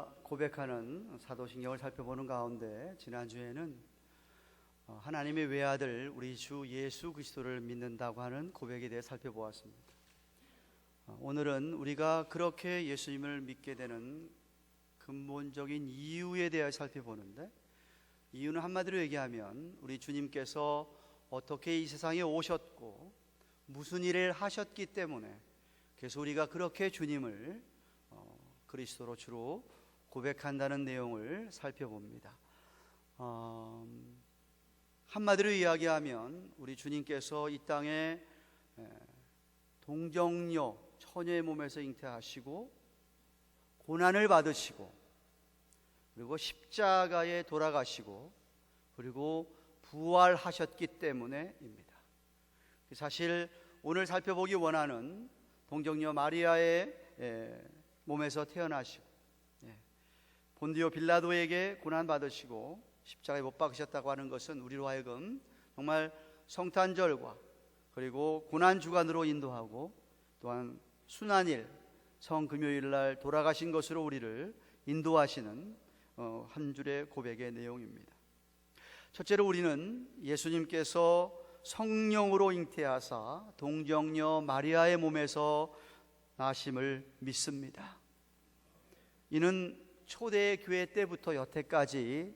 우리가 고백하는 사도신경을 살펴보는 가운데 지난주에는 하나님의 외아들 우리 주 예수 그리스도를 믿는다고 하는 고백에 대해 살펴보았습니다. 오늘은 우리가 그렇게 예수님을 믿게 되는 근본적인 이유에 대해 살펴보는데, 이유는 한마디로 얘기하면 우리 주님께서 어떻게 이 세상에 오셨고 무슨 일을 하셨기 때문에, 그래서 우리가 그렇게 주님을 그리스도로 주로 고백한다는 내용을 살펴봅니다. 한마디로 이야기하면 우리 주님께서 이 땅에 동정녀 처녀의 몸에서 잉태하시고 고난을 받으시고 그리고 십자가에 돌아가시고 그리고 부활하셨기 때문에입니다. 사실 오늘 살펴보기 원하는 동정녀 마리아의 몸에서 태어나시고 본디오 빌라도에게 고난받으시고 십자가에 못 박으셨다고 하는 것은 우리로 하여금 정말 성탄절과 그리고 고난주간으로 인도하고, 또한 순환일 성금요일날 돌아가신 것으로 우리를 인도하시는 한 줄의 고백의 내용입니다. 첫째로 우리는 예수님께서 성령으로 잉태하사 동정녀 마리아의 몸에서 나심을 믿습니다. 이는 초대교회 때부터 여태까지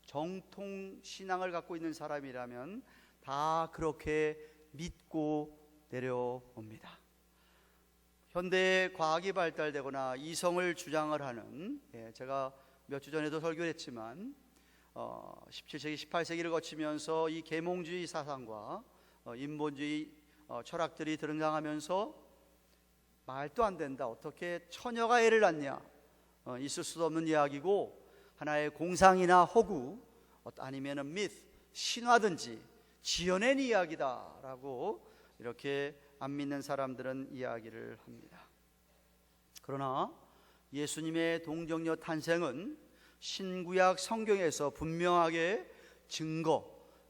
정통 신앙을 갖고 있는 사람이라면 다 그렇게 믿고 내려옵니다. 현대의 과학이 발달되거나 이성을 주장을 하는, 제가 몇 주 전에도 설교를 했지만 17세기 18세기를 거치면서 이 계몽주의 사상과 인본주의 철학들이 등장하면서 말도 안 된다, 어떻게 처녀가 애를 낳냐, 있을 수도 없는 이야기고 하나의 공상이나 허구 아니면은 미스, 신화든지 지어낸 이야기다라고 이렇게 안 믿는 사람들은 이야기를 합니다. 그러나 예수님의 동정녀 탄생은 신구약 성경에서 분명하게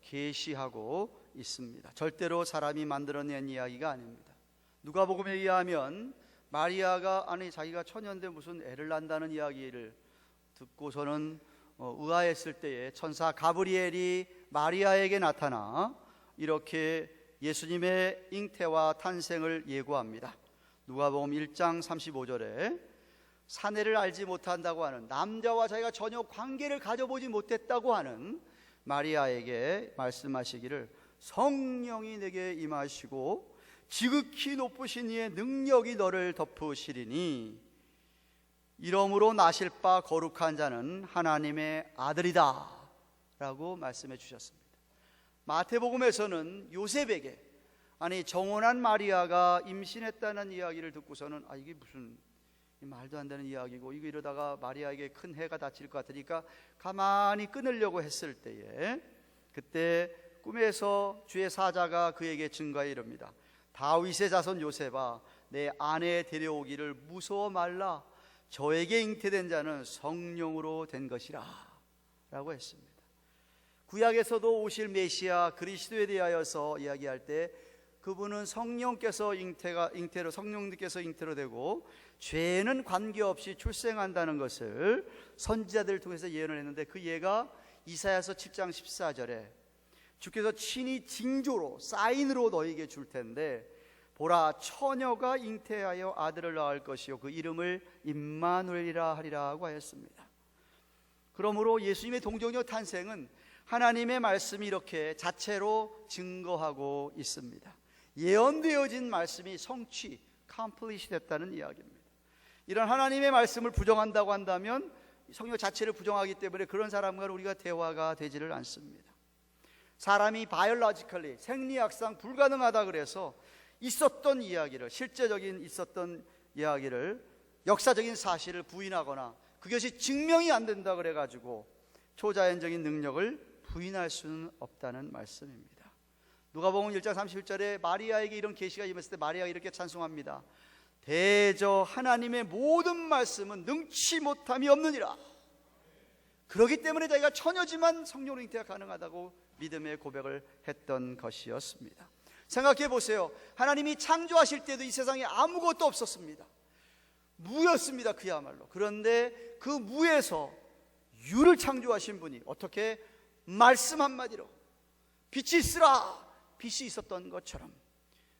계시하고 있습니다. 절대로 사람이 만들어낸 이야기가 아닙니다. 누가복음에 의하면 마리아가 자기가 처녀인데 무슨 애를 낳는다는 이야기를 듣고서는 의아했을 때에 천사 가브리엘이 마리아에게 나타나 이렇게 예수님의 잉태와 탄생을 예고합니다. 누가복음 1장 35절에 사내를 알지 못한다고 하는, 남자와 자기가 전혀 관계를 가져보지 못했다고 하는 마리아에게 말씀하시기를 성령이 내게 임하시고 지극히 높으신 이의 능력이 너를 덮으시리니 이러므로 나실 바 거룩한 자는 하나님의 아들이다 라고 말씀해 주셨습니다. 마태복음에서는 요셉에게, 정혼한 마리아가 임신했다는 이야기를 듣고서는 이게 무슨 말도 안 되는 이야기고, 이거 이러다가 마리아에게 큰 해가 닥칠 것 같으니까 가만히 끊으려고 했을 때에, 그때 꿈에서 주의 사자가 그에게 증거해 이릅니다. 다윗의 자손 요셉아, 내 아내 데려오기를 무서워 말라. 저에게 잉태된 자는 성령으로 된 것이라 라고 했습니다. 구약에서도 오실 메시아 그리스도에 대하여서 이야기할 때 그분은 성령께서 성령님께서 잉태로 되고 죄는 관계없이 출생한다는 것을 선지자들을 통해서 예언을 했는데, 그 예가 이사야서 7장 14절에 주께서 친히 징조로 사인으로 너에게 줄 텐데 보라, 처녀가 잉태하여 아들을 낳을 것이요 그 이름을 임마누엘이라 하리라고 하였습니다. 그러므로 예수님의 동정녀 탄생은 하나님의 말씀이 이렇게 자체로 증거하고 있습니다. 예언되어진 말씀이 성취, 컴플리시 됐다는 이야기입니다. 이런 하나님의 말씀을 부정한다고 한다면 성령 자체를 부정하기 때문에 그런 사람과 우리가 대화가 되지를 않습니다. 사람이 바이올로지컬리, 생리학상 불가능하다 그래서 있었던 이야기를, 실제적인 있었던 이야기를, 역사적인 사실을 부인하거나 그것이 증명이 안 된다 그래가지고 초자연적인 능력을 부인할 수는 없다는 말씀입니다. 누가복음 1장 31절에 마리아에게 이런 계시가 임했을 때 마리아가 이렇게 찬송합니다. 대저 하나님의 모든 말씀은 능치 못함이 없느니라. 그렇기 때문에 자기가 처녀지만 성령으로 잉태가 가능하다고 믿음의 고백을 했던 것이었습니다. 생각해 보세요. 하나님이 창조하실 때도 이 세상에 아무것도 없었습니다. 무였습니다. 그야말로. 그런데 그 무에서 유를 창조하신 분이 어떻게 말씀 한마디로 빛이 있으라, 빛이 있었던 것처럼,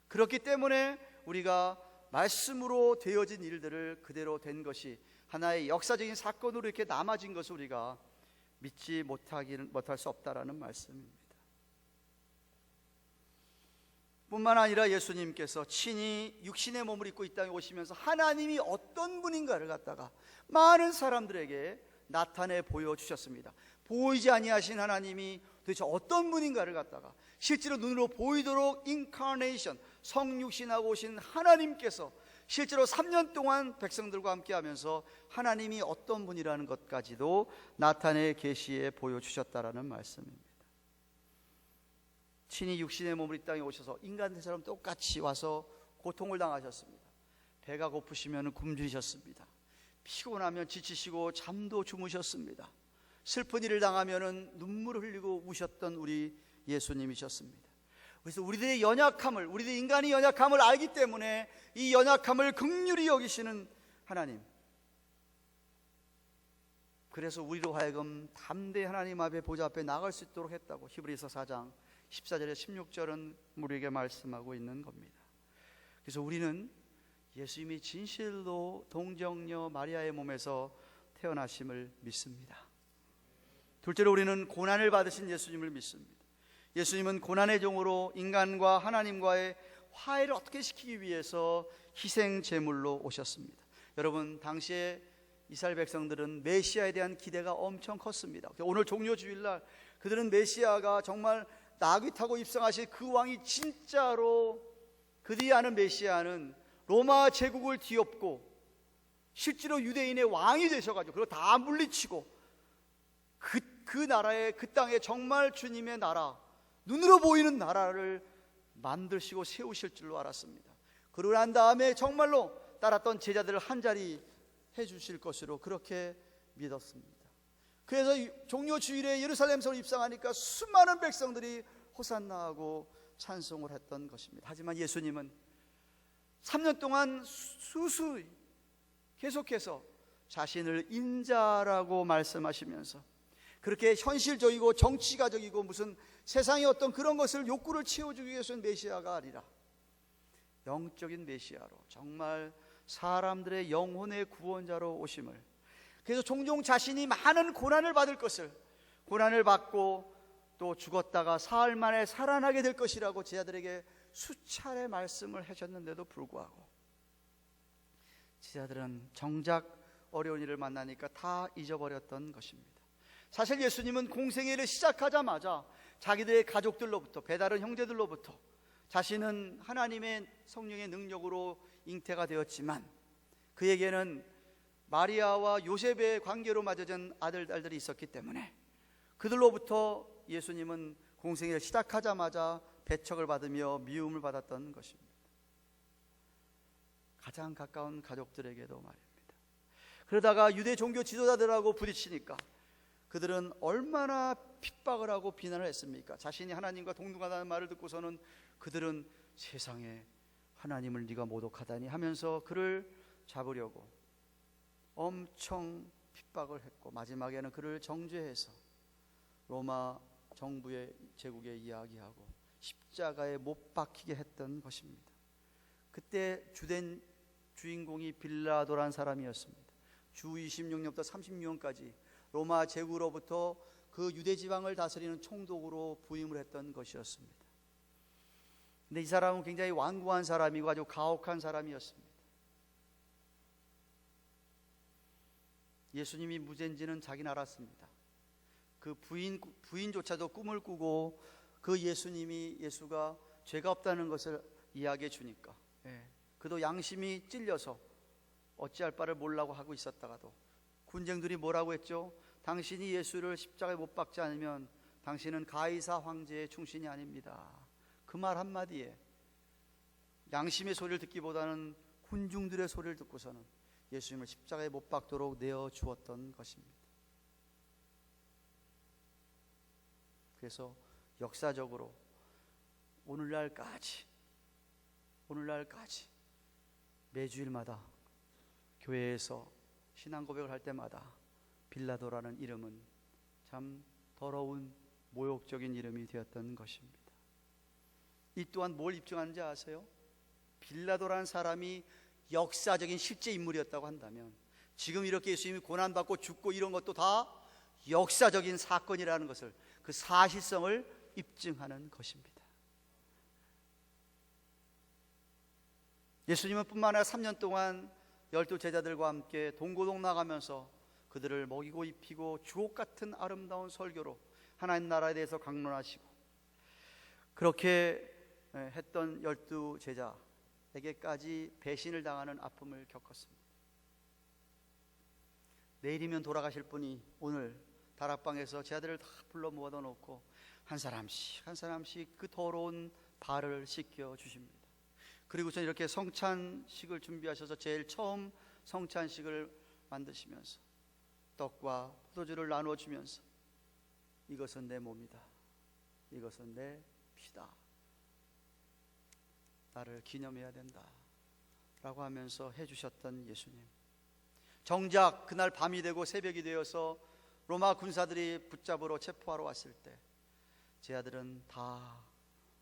그렇기 때문에 우리가 말씀으로 되어진 일들을 그대로 된 것이 하나의 역사적인 사건으로 이렇게 남아진 것을 우리가 믿지 못할 수 없다라는 말씀입니다. 뿐만 아니라 예수님께서 친히 육신의 몸을 입고 이 땅에 오시면서 하나님이 어떤 분인가를 갖다가 많은 사람들에게 나타내 보여주셨습니다. 보이지 아니하신 하나님이 도대체 어떤 분인가를 갖다가 실제로 눈으로 보이도록 인카네이션, 성육신하고 오신 하나님께서 실제로 3년 동안 백성들과 함께 하면서 하나님이 어떤 분이라는 것까지도 나타내 계시해 보여주셨다라는 말씀입니다. 친히 육신의 몸을 이 땅에 오셔서 인간들처럼 똑같이 와서 고통을 당하셨습니다. 배가 고프시면 굶주리셨습니다. 피곤하면 지치시고 잠도 주무셨습니다. 슬픈 일을 당하면 눈물을 흘리고 우셨던 우리 예수님이셨습니다. 그래서 우리들의 연약함을, 우리들 인간의 연약함을 알기 때문에 이 연약함을 긍휼히 여기시는 하나님, 그래서 우리로 하여금 담대히 하나님 앞에 보좌 앞에 나갈 수 있도록 했다고 히브리서 4장 14절에 16절은 우리에게 말씀하고 있는 겁니다. 그래서 우리는 예수님이 진실로 동정녀 마리아의 몸에서 태어나심을 믿습니다. 둘째로 우리는 고난을 받으신 예수님을 믿습니다. 예수님은 고난의 종으로 인간과 하나님과의 화해를 어떻게 시키기 위해서 희생 제물로 오셨습니다. 여러분, 당시에 이스라엘 백성들은 메시아에 대한 기대가 엄청 컸습니다. 오늘 종료주일날 그들은 메시아가 정말 나귀 타고 입성하실 그 왕이 진짜로, 그들이 아는 메시아는 로마 제국을 뒤엎고 실제로 유대인의 왕이 되셔가지고 그리고 다 물리치고 그 나라에, 그 땅에 정말 주님의 나라, 눈으로 보이는 나라를 만드시고 세우실 줄로 알았습니다. 그러고 난 다음에 정말로 따랐던 제자들을 한자리 해주실 것으로 그렇게 믿었습니다. 그래서 종료주일에 예루살렘성을 입성하니까 수많은 백성들이 호산나하고 찬송을 했던 것입니다. 하지만 예수님은 3년 동안 수수히 계속해서 자신을 인자라고 말씀하시면서 그렇게 현실적이고 정치가적이고 무슨 세상의 어떤 그런 것을 욕구를 채워주기 위해서는 메시아가 아니라 영적인 메시아로 정말 사람들의 영혼의 구원자로 오심을, 그래서 종종 자신이 많은 고난을 받을 것을, 고난을 받고 또 죽었다가 사흘 만에 살아나게 될 것이라고 제자들에게 수차례 말씀을 하셨는데도 불구하고 제자들은 정작 어려운 일을 만나니까 다 잊어버렸던 것입니다. 사실 예수님은 공생애를 시작하자마자 자기들의 가족들로부터, 배다른 형제들로부터 자신은 하나님의 성령의 능력으로 잉태가 되었지만 그에게는 마리아와 요셉의 관계로 맺어진 아들딸들이 있었기 때문에 그들로부터 예수님은 공생애를 시작하자마자 배척을 받으며 미움을 받았던 것입니다. 가장 가까운 가족들에게도 말입니다. 그러다가 유대 종교 지도자들하고 부딪히니까 그들은 얼마나 핍박을 하고 비난을 했습니까? 자신이 하나님과 동등하다는 말을 듣고서는 그들은 세상에 하나님을 네가 모독하다니 하면서 그를 잡으려고 엄청 핍박을 했고 마지막에는 그를 정죄해서 로마 정부의 제국에 이야기하고 십자가에 못 박히게 했던 것입니다. 그때 주된 주인공이 빌라도란 사람이었습니다. 주 26년부터 36년까지 로마 제국으로부터 그 유대 지방을 다스리는 총독으로 부임을 했던 것이었습니다. 근데 이 사람은 굉장히 완고한 사람이고 아주 가혹한 사람이었습니다. 예수님이 무죄인지는 자기는 알았습니다. 그 부인조차도 꿈을 꾸고 그 예수가 죄가 없다는 것을 이야기해 주니까 그도 양심이 찔려서 어찌할 바를 몰라고 하고 있었다가도 군쟁들이 뭐라고 했죠? 당신이 예수를 십자가에 못 박지 않으면 당신은 가이사 황제의 충신이 아닙니다. 그 말 한마디에 양심의 소리를 듣기보다는 군중들의 소리를 듣고서는 예수님을 십자가에 못 박도록 내어 주었던 것입니다. 그래서 역사적으로 오늘날까지 매주일마다 교회에서 신앙 고백을 할 때마다 빌라도라는 이름은 참 더러운 모욕적인 이름이 되었던 것입니다. 이 또한 뭘 입증하는지 아세요? 빌라도라는 사람이 역사적인 실제 인물이었다고 한다면 지금 이렇게 예수님이 고난받고 죽고 이런 것도 다 역사적인 사건이라는 것을, 그 사실성을 입증하는 것입니다. 예수님은 뿐만 아니라 3년 동안 12 제자들과 함께 동고동 나가면서 그들을 먹이고 입히고 주옥 같은 아름다운 설교로 하나님 나라에 대해서 강론하시고, 그렇게 했던 12 제자에게까지 배신을 당하는 아픔을 겪었습니다. 내일이면 돌아가실 분이 오늘 다락방에서 제자들을 다 불러 모아다 놓고 한 사람씩 한 사람씩 그 더러운 발을 씻겨 주십니다. 그리고 전 이렇게 성찬식을 준비하셔서 제일 처음 성찬식을 만드시면서 떡과 포도주를 나누어 주면서 이것은 내 몸이다, 이것은 내 피다, 나를 기념해야 된다 라고 하면서 해주셨던 예수님. 정작 그날 밤이 되고 새벽이 되어서 로마 군사들이 붙잡으러 체포하러 왔을 때 제자들은 다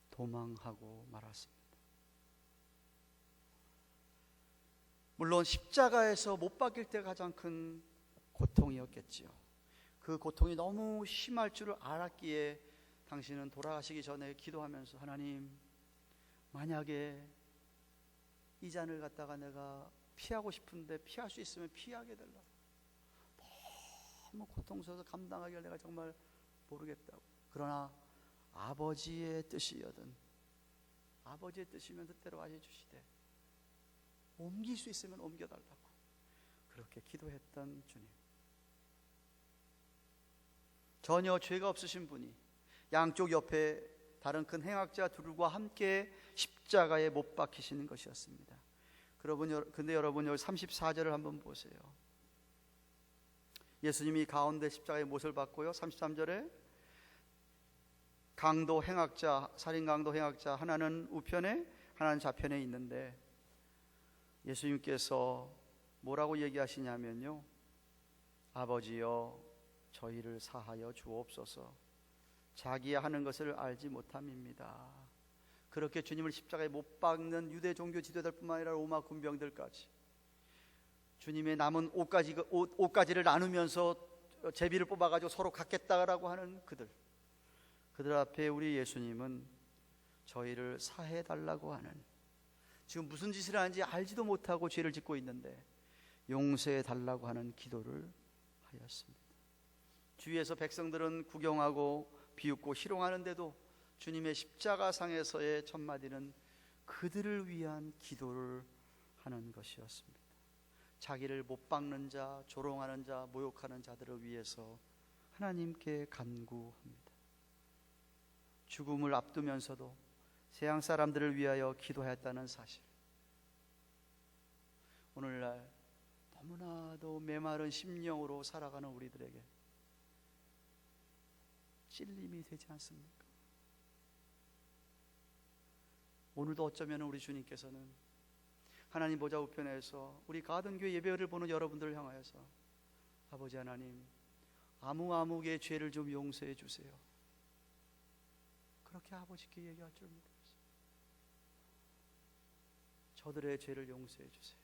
도망하고 말았습니다. 물론 십자가에서 못 박힐 때가 가장 큰 고통이었겠지요. 그 고통이 너무 심할 줄을 알았기에 당신은 돌아가시기 전에 기도하면서 하나님, 만약에 이 잔을 갖다가 내가 피하고 싶은데 피할 수 있으면 피하게 달라고, 너무 고통스러워서 감당하기를 내가 정말 모르겠다고, 그러나 아버지의 뜻이여든 아버지의 뜻이면 뜻대로 하셔주시되 옮길 수 있으면 옮겨달라고 그렇게 기도했던 주님. 전혀 죄가 없으신 분이 양쪽 옆에 다른 큰 행악자 둘과 함께 십자가에 못 박히시는 것이었습니다. 근데 여러분 여기 34절을 한번 보세요. 예수님이 가운데 십자가에 못을 박고요, 33절에 강도 행악자, 살인 강도 행악자 하나는 우편에 하나는 좌편에 있는데 예수님께서 뭐라고 얘기하시냐면요, 아버지여 저희를 사하여 주옵소서, 자기야 하는 것을 알지 못함입니다. 그렇게 주님을 십자가에 못 박는 유대 종교 지도자들뿐만 아니라 로마 군병들까지 주님의 남은 옷가지를 나누면서 제비를 뽑아가지고 서로 갖겠다라고 하는 그들 앞에 우리 예수님은 저희를 사해달라고 하는, 지금 무슨 짓을 하는지 알지도 못하고 죄를 짓고 있는데 용서해달라고 하는 기도를 하였습니다. 주위에서 백성들은 구경하고 비웃고 희롱하는데도 주님의 십자가상에서의 첫마디는 그들을 위한 기도를 하는 것이었습니다. 자기를 못 박는 자, 조롱하는 자, 모욕하는 자들을 위해서 하나님께 간구합니다. 죽음을 앞두면서도 세상 사람들을 위하여 기도하였다는 사실, 오늘날 너무나도 메마른 심령으로 살아가는 우리들에게 찔림이 되지 않습니까? 오늘도 어쩌면 우리 주님께서는 하나님 보좌 우편에서 우리 가든교회 예배를 보는 여러분들을 향하여서 아버지 하나님, 아무개의 죄를 좀 용서해 주세요, 그렇게 아버지께 얘기할 줄 믿었어요. 저들의 죄를 용서해 주세요.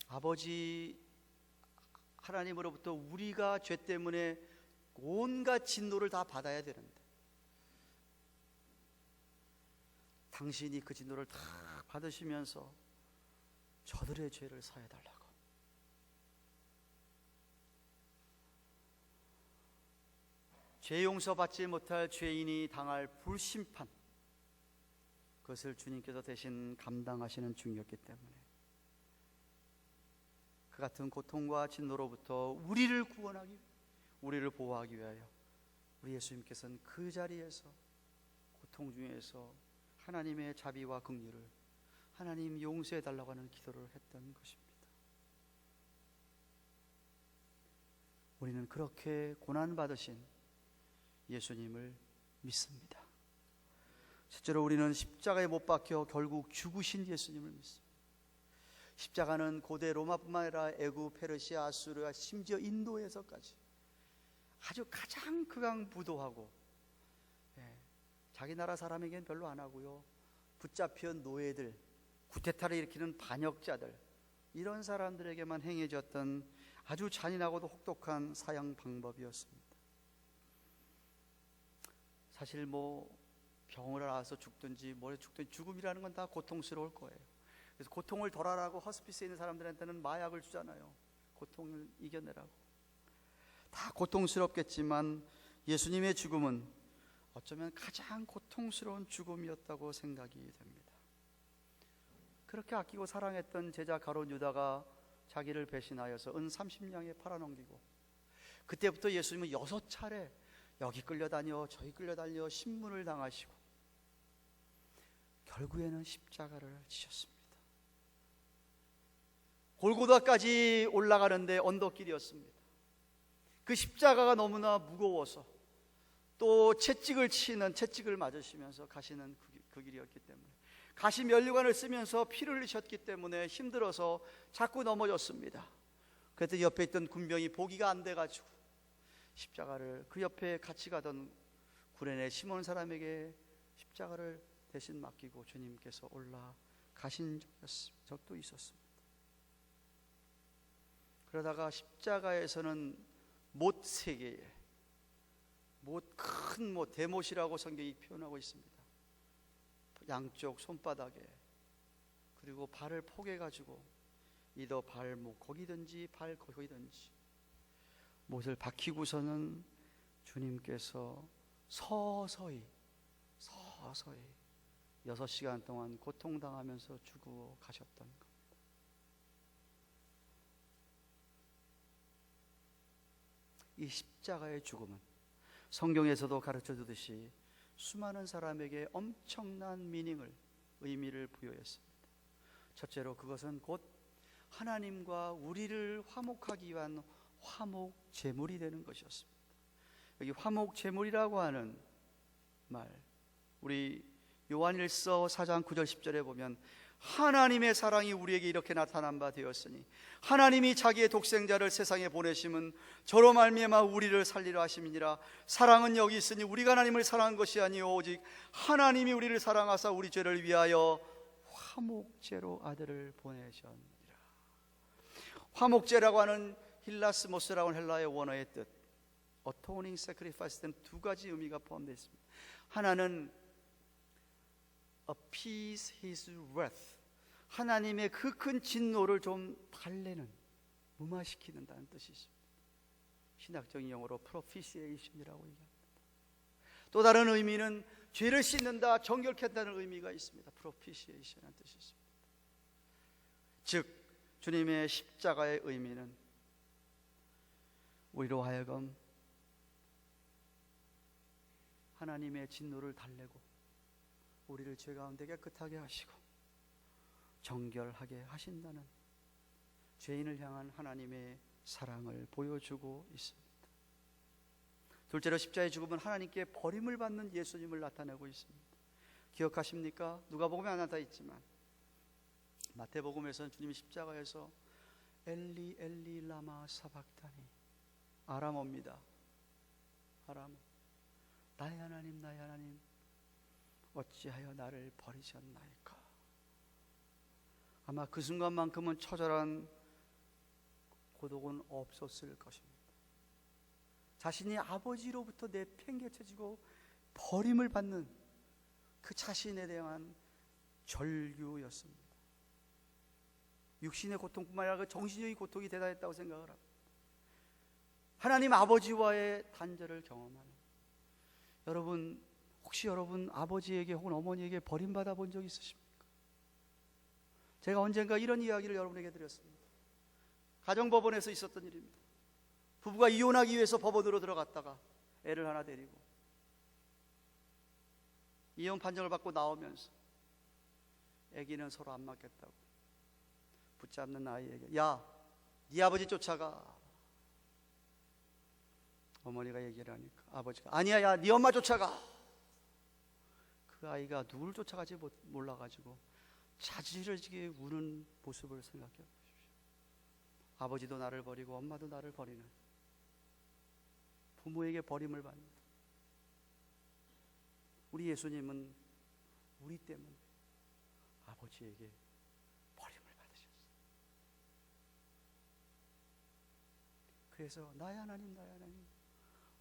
아버지 하나님으로부터 우리가 죄 때문에 온갖 진노를 다 받아야 되는데 당신이 그 진노를 다 받으시면서 저들의 죄를 사해달라고, 죄 용서받지 못할 죄인이 당할 불심판, 그것을 주님께서 대신 감당하시는 중이었기 때문에 그 같은 고통과 진노로부터 우리를 구원하기, 우리를 보호하기 위하여 우리 예수님께서는 그 자리에서 고통 중에서 하나님의 자비와 긍휼을, 하나님 용서해 달라고 하는 기도를 했던 것입니다. 우리는 그렇게 고난받으신 예수님을 믿습니다. 실제로 우리는 십자가에 못 박혀 결국 죽으신 예수님을 믿습니다. 십자가는 고대 로마뿐만 아니라 애굽, 페르시아, 아수르, 심지어 인도에서까지 아주 가장 극악무도하고 자기 나라 사람에게는 별로 안 하고요, 붙잡힌 노예들, 구테타를 일으키는 반역자들, 이런 사람들에게만 행해졌던 아주 잔인하고도 혹독한 사형 방법이었습니다. 사실 병을 앓아서 죽든지 뭐래 죽든지 죽음이라는 건 다 고통스러울 거예요. 그래서 고통을 덜하라고 허스피스에 있는 사람들한테는 마약을 주잖아요. 고통을 이겨내라고. 다 고통스럽겠지만 예수님의 죽음은 어쩌면 가장 고통스러운 죽음이었다고 생각이 됩니다. 그렇게 아끼고 사랑했던 제자 가룟 유다가 자기를 배신하여서 은 30냥에 팔아넘기고, 그때부터 예수님은 6차례 여기 끌려다녀 저기 끌려다녀 신문을 당하시고 결국에는 십자가를 지셨습니다. 골고다까지 올라가는데 언덕길이었습니다. 그 십자가가 너무나 무거워서 또 채찍을 맞으시면서 가시는 그 길이었기 때문에, 가시 면류관을 쓰면서 피를 흘리셨기 때문에 힘들어서 자꾸 넘어졌습니다. 그랬더니 옆에 있던 군병이 보기가 안 돼가지고 십자가를 그 옆에 같이 가던 구레네 시몬 사람에게 십자가를 대신 맡기고 주님께서 올라가신 적도 있었습니다. 그러다가 십자가에서는 못 3개의 큰 대못이라고 성경이 표현하고 있습니다. 양쪽 손바닥에, 그리고 발을 포개가지고 이더 발목 거기든지 발 거기든지 못을 박히고서는 주님께서 서서히 6시간 동안 고통당하면서 죽어 가셨던 겁니다. 이 십자가의 죽음은 성경에서도 가르쳐 주듯이 수많은 사람에게 엄청난 의미를 부여했습니다. 첫째로 그것은 곧 하나님과 우리를 화목하기 위한 화목 제물이 되는 것이었습니다. 여기 화목 제물이라고 하는 말, 우리 요한일서 4장 9절 10절에 보면 하나님의 사랑이 우리에게 이렇게 나타난 바 되었으니 하나님이 자기의 독생자를 세상에 보내심은 저로 말미암아 우리를 살리려 하심이니라. 사랑은 여기 있으니 우리가 하나님을 사랑한 것이 아니요 오직 하나님이 우리를 사랑하사 우리 죄를 위하여 화목제로 아들을 보내셨느니라. 화목제라고 하는 힐라스모스라고 하는 헬라의 원어의 뜻, atoning sacrifice 등 2가지 의미가 포함되어 있습니다. 하나는 appease his wrath, 하나님의 그 큰 진노를 좀 달래는, 무마시키는다는 뜻이 있습니다. 신학적인 용어로 propitiation이라고 얘기합니다. 또 다른 의미는 죄를 씻는다, 정결케 한다는 의미가 있습니다. propitiation이라는 뜻이 있습니다. 즉 주님의 십자가의 의미는 우리로 하여금 하나님의 진노를 달래고 우리를 죄 가운데 깨끗하게 하시고 정결하게 하신다는 죄인을 향한 하나님의 사랑을 보여주고 있습니다. 둘째로 십자가의 죽음은 하나님께 버림을 받는 예수님을 나타내고 있습니다. 기억하십니까? 누가복음에 안 나타 있지만 마태복음에서는 주님이 십자가에서 엘리 엘리 라마 사박다니, 아람어입니다. 아람어, 나의 하나님 나의 하나님 어찌하여 나를 버리셨나이까. 아마 그 순간만큼은 처절한 고독은 없었을 것입니다. 자신이 아버지로부터 내팽개쳐지고 버림을 받는 그 자신에 대한 절규였습니다. 육신의 고통뿐만 아니라 그 정신적인 고통이 대단했다고 생각을 합니다. 하나님 아버지와의 단절을 경험하는, 여러분 혹시 여러분 아버지에게 혹은 어머니에게 버림받아 본 적 있으십니까? 제가 언젠가 이런 이야기를 여러분에게 드렸습니다. 가정법원에서 있었던 일입니다. 부부가 이혼하기 위해서 법원으로 들어갔다가 애를 하나 데리고 이혼 판정을 받고 나오면서 애기는 서로 안 맞겠다고 붙잡는 아이에게, 야, 네 아버지 쫓아가. 어머니가 얘기를 하니까 아버지가, 아니야, 야, 네 엄마 쫓아가. 그 그 아이가 누굴 쫓아가지 몰라가지고 자지러지게 우는 모습을 생각해 보십시오. 아버지도 나를 버리고 엄마도 나를 버리는, 부모에게 버림을 받는 우리 예수님은 우리 때문에 아버지에게 버림을 받으셨어요. 그래서 나의 하나님, 나의 하나님,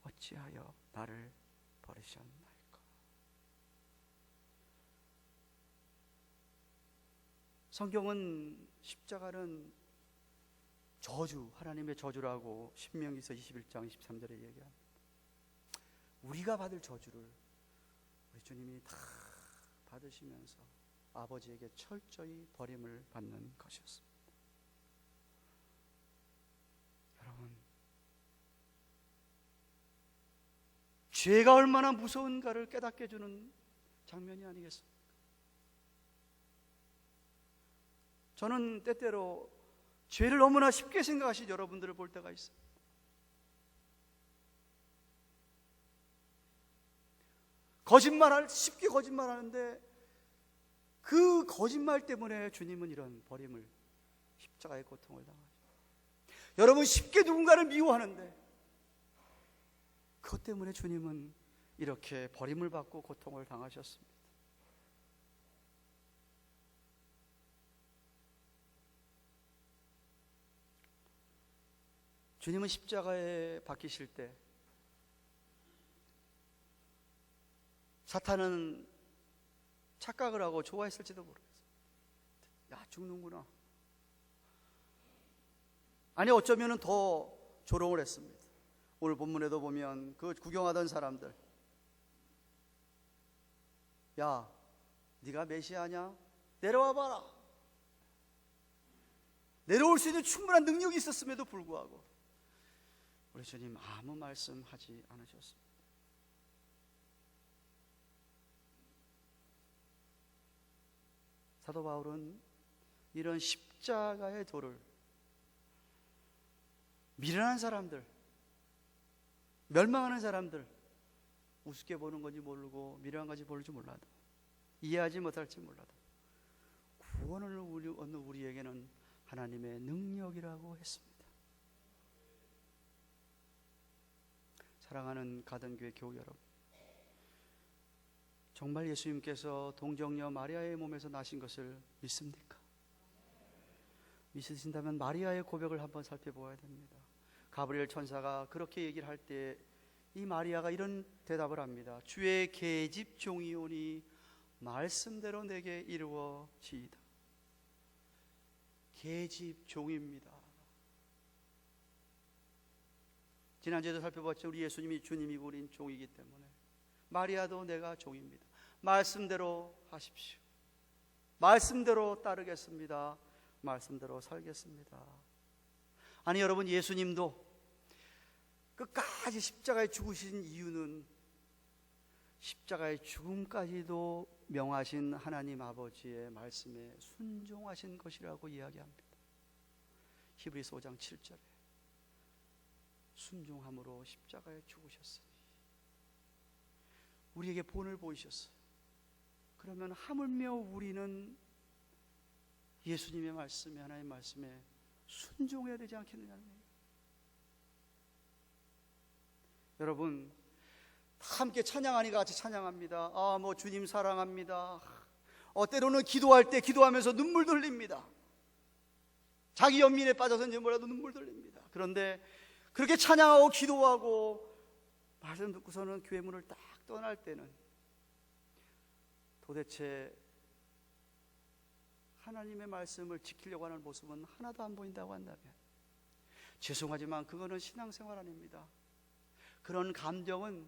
어찌하여 나를 버리셨나이까. 성경은 십자가는 저주, 하나님의 저주라고 신명기서 21장 23절에 얘기합니다. 우리가 받을 저주를 우리 주님이 다 받으시면서 아버지에게 철저히 버림을 받는 것이었습니다. 여러분, 죄가 얼마나 무서운가를 깨닫게 해주는 장면이 아니겠습니까? 저는 때때로 죄를 너무나 쉽게 생각하신 여러분들을 볼 때가 있어요. 쉽게 거짓말하는데 그 거짓말 때문에 주님은 이런 버림을, 십자가의 고통을 당하죠. 여러분, 쉽게 누군가를 미워하는데 그것 때문에 주님은 이렇게 버림을 받고 고통을 당하셨습니다. 주님은 십자가에 박히실 때 사탄은 착각을 하고 좋아했을지도 모르겠어요. 야, 죽는구나. 아니, 어쩌면 더 조롱을 했습니다. 오늘 본문에도 보면 그 구경하던 사람들, 야, 네가 메시아냐? 내려와 봐라. 내려올 수 있는 충분한 능력이 있었음에도 불구하고 우리 주님 아무 말씀하지 않으셨습니다. 사도 바울은 이런 십자가의 도를 미련한 사람들, 멸망하는 사람들, 우습게 보는 건지 모르고 미련한 건지 모를지 몰라도, 이해하지 못할지 몰라도 구원을 얻는 우리에게는 하나님의 능력이라고 했습니다. 사랑하는 가든교회 교우 여러분, 정말 예수님께서 동정녀 마리아의 몸에서 나신 것을 믿습니까? 믿으신다면 마리아의 고백을 한번 살펴보아야 됩니다. 가브리엘 천사가 그렇게 얘기를 할 때 이 마리아가 이런 대답을 합니다. 주의 계집 종이오니 말씀대로 내게 이루어지이다. 계집 종입니다. 지난주에도 살펴봤죠. 우리 예수님이 주님이고 우린 종이기 때문에 마리아도 내가 종입니다. 말씀대로 하십시오. 말씀대로 따르겠습니다. 말씀대로 살겠습니다. 아니, 여러분, 예수님도 끝까지 십자가에 죽으신 이유는 십자가의 죽음까지도 명하신 하나님 아버지의 말씀에 순종하신 것이라고 이야기합니다. 히브리서 5장 7절에 순종함으로 십자가에 죽으셨으니 우리에게 본을 보이셨어요. 그러면 하물며 우리는 예수님의 말씀에, 하나님의 말씀에 순종해야 되지 않겠느냐는 얘기예요. 여러분, 함께 찬양하니까 같이 찬양합니다. 주님 사랑합니다. 때로는 기도할 때 기도하면서 눈물 흘립니다. 자기 연민에 빠져서인지 몰라도 눈물 흘립니다. 그런데 그렇게 찬양하고 기도하고 말씀 듣고서는 교회 문을 딱 떠날 때는 도대체 하나님의 말씀을 지키려고 하는 모습은 하나도 안 보인다고 한다면 죄송하지만 그거는 신앙생활 아닙니다. 그런 감정은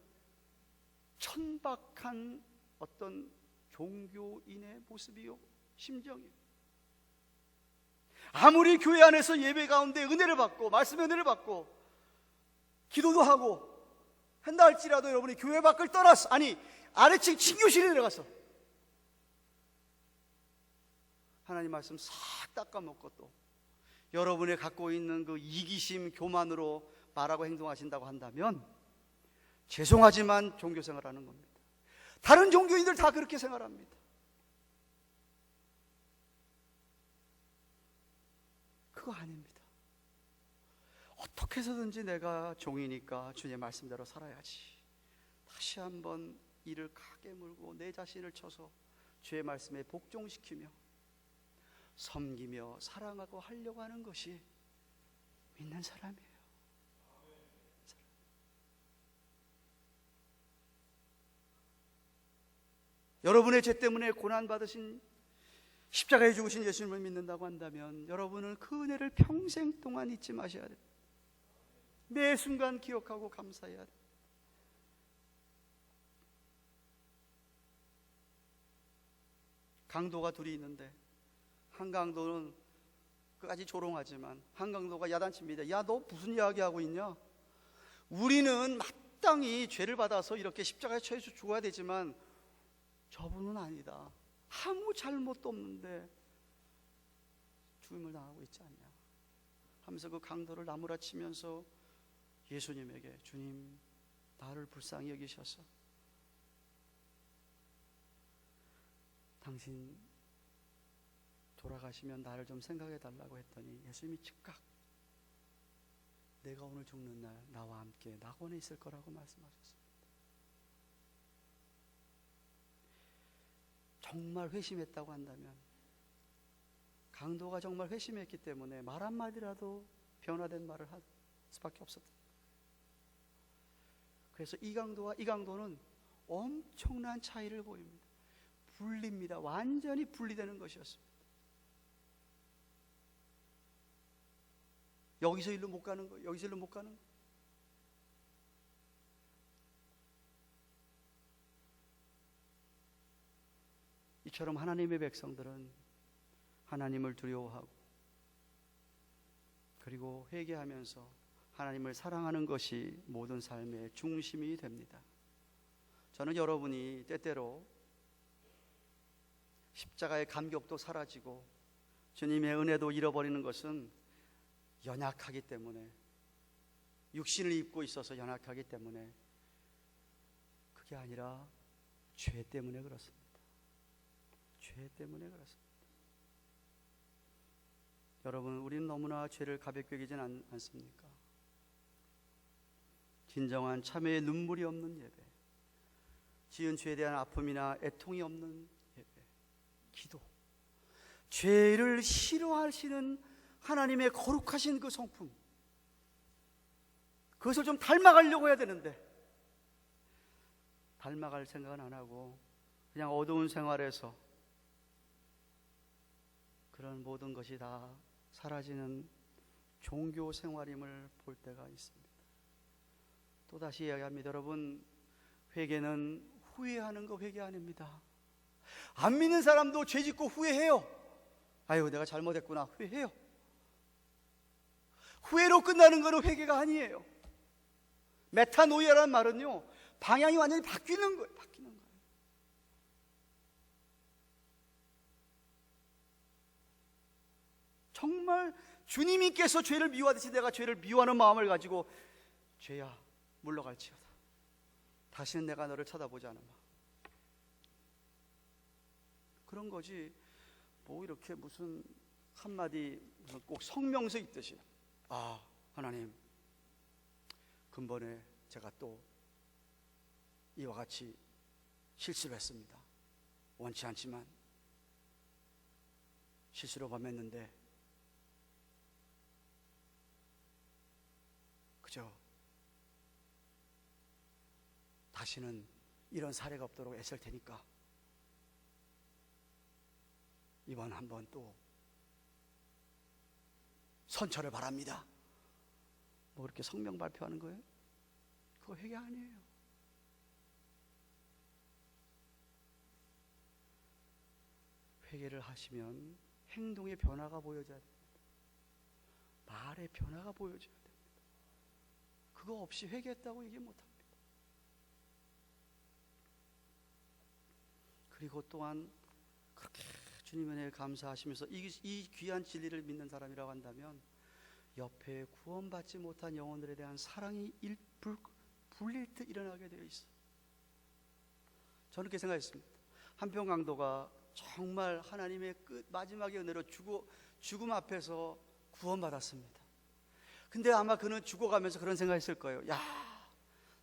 천박한 어떤 종교인의 모습이요, 심정이요. 아무리 교회 안에서 예배 가운데 은혜를 받고 말씀의 은혜를 받고 기도도 하고 한다 할지라도 여러분이 교회 밖을 떠나서, 아니 아래층 친교실에 내려가서 하나님 말씀 싹 닦아먹고 또 여러분이 갖고 있는 그 이기심, 교만으로 말하고 행동하신다고 한다면 죄송하지만 종교생활하는 겁니다. 다른 종교인들 다 그렇게 생활합니다. 그거 아닙니다. 어떻게 해서든지 내가 종이니까 주님의 말씀대로 살아야지. 다시 한번 이를 크게 물고 내 자신을 쳐서 주의 말씀에 복종시키며 섬기며 사랑하고 하려고 하는 것이 믿는 사람이에요. 여러분의 죄 때문에 고난받으신 십자가에 죽으신 예수님을 믿는다고 한다면 여러분은 그 은혜를 평생 동안 잊지 마셔야 됩니다. 매 순간 기억하고 감사해야 됩니다. 강도가 둘이 있는데 한 강도는 끝까지 조롱하지만 한 강도가 야단칩니다. 야, 너 무슨 이야기하고 있냐? 우리는 마땅히 죄를 받아서 이렇게 십자가에 처해서 죽어야 되지만 저분은 아니다. 아무 잘못도 없는데 죽임을 당하고 있지 않냐 하면서 그 강도를 나무라치면서 예수님에게, 주님, 나를 불쌍히 여기셔서 당신 돌아가시면 나를 좀 생각해 달라고 했더니 예수님이 즉각 내가 오늘 죽는 날 나와 함께 낙원에 있을 거라고 말씀하셨습니다. 정말 회심했다고 한다면, 강도가 정말 회심했기 때문에 말 한마디라도 변화된 말을 할 수밖에 없었다. 그래서 이 강도와 이 강도는 엄청난 차이를 보입니다. 분리입니다. 완전히 분리되는 것이었습니다. 여기서 일로 못 가는 거예요. 여기서 일로 못 가는 거예요. 이처럼 하나님의 백성들은 하나님을 두려워하고 그리고 회개하면서 하나님을 사랑하는 것이 모든 삶의 중심이 됩니다. 저는 여러분이 때때로 십자가의 감격도 사라지고 주님의 은혜도 잃어버리는 것은 연약하기 때문에, 육신을 입고 있어서 연약하기 때문에, 그게 아니라 죄 때문에 그렇습니다. 죄 때문에 그렇습니다. 여러분, 우리는 너무나 죄를 가볍게 여기진 않습니까? 진정한 참회의 눈물이 없는 예배, 지은 죄에 대한 아픔이나 애통이 없는 예배, 기도, 죄를 싫어하시는 하나님의 거룩하신 그 성품, 그것을 좀 닮아가려고 해야 되는데 닮아갈 생각은 안 하고 그냥 어두운 생활에서 그런 모든 것이 다 사라지는 종교 생활임을 볼 때가 있습니다. 또다시 이야기합니다. 여러분, 회개는 후회하는 거 회개 아닙니다. 안 믿는 사람도 죄 짓고 후회해요. 아유, 내가 잘못했구나, 후회해요. 후회로 끝나는 것은 회개가 아니에요. 메타노이아라는 말은요, 방향이 완전히 바뀌는 거예요. 바뀌는 거예요. 정말 주님께서 죄를 미워하듯이 내가 죄를 미워하는 마음을 가지고 죄야 물러갈지어다, 다시는 내가 너를 쳐다보지 않은 마음, 그런 거지. 뭐 이렇게 무슨 한마디 무슨 꼭 성명서 있듯이, 아, 하나님, 근본에 제가 또 이와 같이 실수를 했습니다. 원치 않지만 실수로 범했는데 그저 다시는 이런 사례가 없도록 애쓸 테니까 이번 한번 또 선처를 바랍니다. 뭐 그렇게 성명 발표하는 거예요? 그거 회개 아니에요. 회개를 하시면 행동의 변화가 보여져야 됩니다. 말의 변화가 보여져야 됩니다. 그거 없이 회개했다고 얘기 못합니다. 그리고 또한 그렇게 주님의 은혜에 감사하시면서 이 귀한 진리를 믿는 사람이라고 한다면 옆에 구원받지 못한 영혼들에 대한 사랑이 불릴 듯 일어나게 되어 있어요. 저는 그렇게 생각했습니다. 한평 강도가 정말 하나님의 끝 마지막의 은혜로 죽음 앞에서 구원받았습니다. 근데 아마 그는 죽어가면서 그런 생각했을 거예요. 야,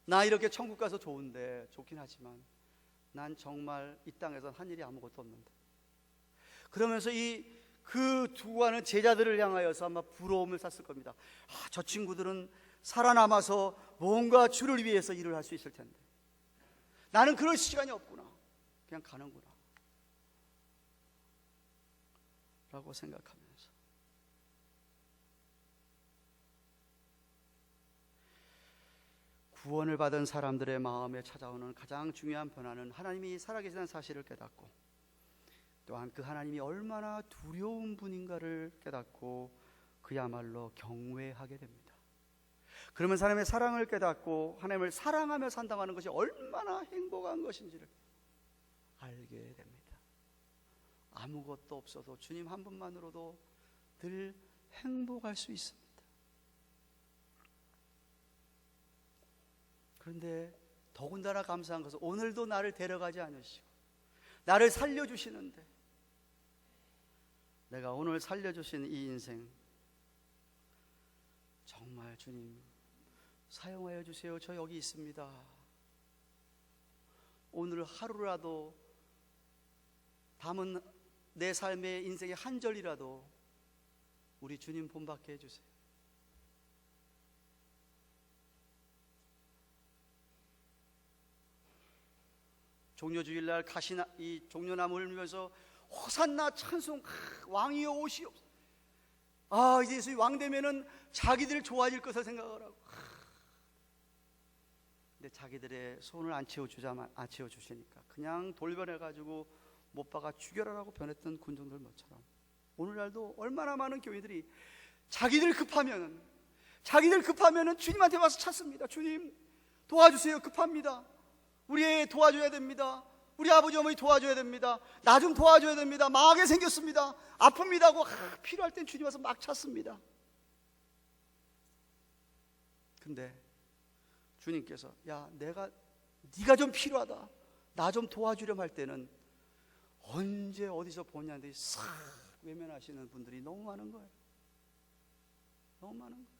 나 이렇게 천국 가서 좋긴 하지만 난 정말 이 땅에선 한 일이 아무것도 없는데. 그러면서 그 두고가는 제자들을 향하여서 아마 부러움을 샀을 겁니다. 저 친구들은 살아남아서 뭔가 주를 위해서 일을 할 수 있을 텐데 나는 그럴 시간이 없구나, 그냥 가는구나 라고 생각하면서 구원을 받은 사람들의 마음에 찾아오는 가장 중요한 변화는 하나님이 살아계시다는 사실을 깨닫고 또한 그 하나님이 얼마나 두려운 분인가를 깨닫고 그야말로 경외하게 됩니다. 그러면 사람의 사랑을 깨닫고 하나님을 사랑하며 산다는 것이 얼마나 행복한 것인지를 알게 됩니다. 아무것도 없어도 주님 한 분만으로도 늘 행복할 수 있습니다. 그런데 더군다나 감사한 것은 오늘도 나를 데려가지 않으시고 나를 살려주시는데, 내가 오늘 살려주신 이 인생 정말 주님 사용하여 주세요. 저 여기 있습니다. 오늘 하루라도 담은 내 삶의 인생의 한 절이라도 우리 주님 본받게 해주세요. 종려주일날 이 종려나무를 밀면서 호산나 찬송, 왕이여 오시옵소서. 이제 예수님 왕 되면은 자기들 좋아질 것을 생각을 하고, 근데 자기들의 손을 안 채워주시니까 그냥 돌변해가지고 못 박아 죽여라라고 변했던 군중들 것처럼 오늘날도 얼마나 많은 교인들이 자기들 급하면은 주님한테 와서 찾습니다. 주님 도와주세요, 급합니다. 우리 애 도와줘야 됩니다. 우리 아버지 어머니 도와줘야 됩니다. 나 좀 도와줘야 됩니다. 망하게 생겼습니다. 아픕니다 하고 필요할 땐 주님 와서 막 찾습니다. 근데 주님께서 네가 좀 필요하다, 나 좀 도와주렴 할 때는 언제 어디서 보냐는데 싹 외면하시는 분들이 너무 많은 거예요. 너무 많은 거예요.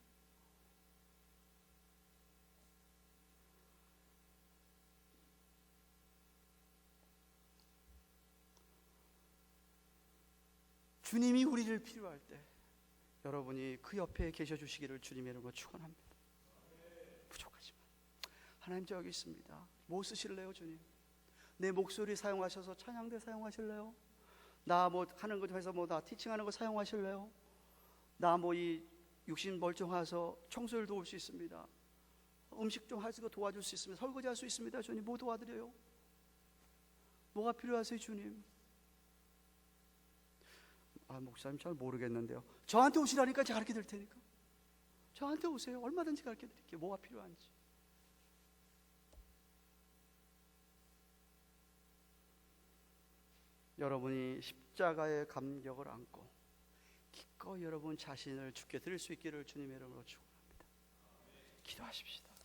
주님이 우리를 필요할 때 여러분이 그 옆에 계셔 주시기를 주님의 이름으로 축원합니다. 부족하지만 하나님 저 여기 있습니다. 뭐 쓰실래요 주님? 내 목소리 사용하셔서 찬양대 사용하실래요? 나 뭐 하는 거 좀 해서 나 티칭하는 거 사용하실래요? 나 이 육신 멀쩡해서 청소를 도울 수 있습니다. 음식 좀 하시고 도와줄 수 있습니다. 설거지 할 수 있습니다. 주님 뭐 도와드려요? 뭐가 필요하세요 주님? 목사님 잘 모르겠는데요. 저한테 오시라니까 제가 가르쳐 드릴 테니까 저한테 오세요. 얼마든지 가르쳐 드릴게요. 뭐가 필요한지. 여러분이 십자가의 감격을 안고 기꺼이 여러분 자신을 주께 드릴 수 있기를 주님의 이름으로 축원합니다. 기도하십시다.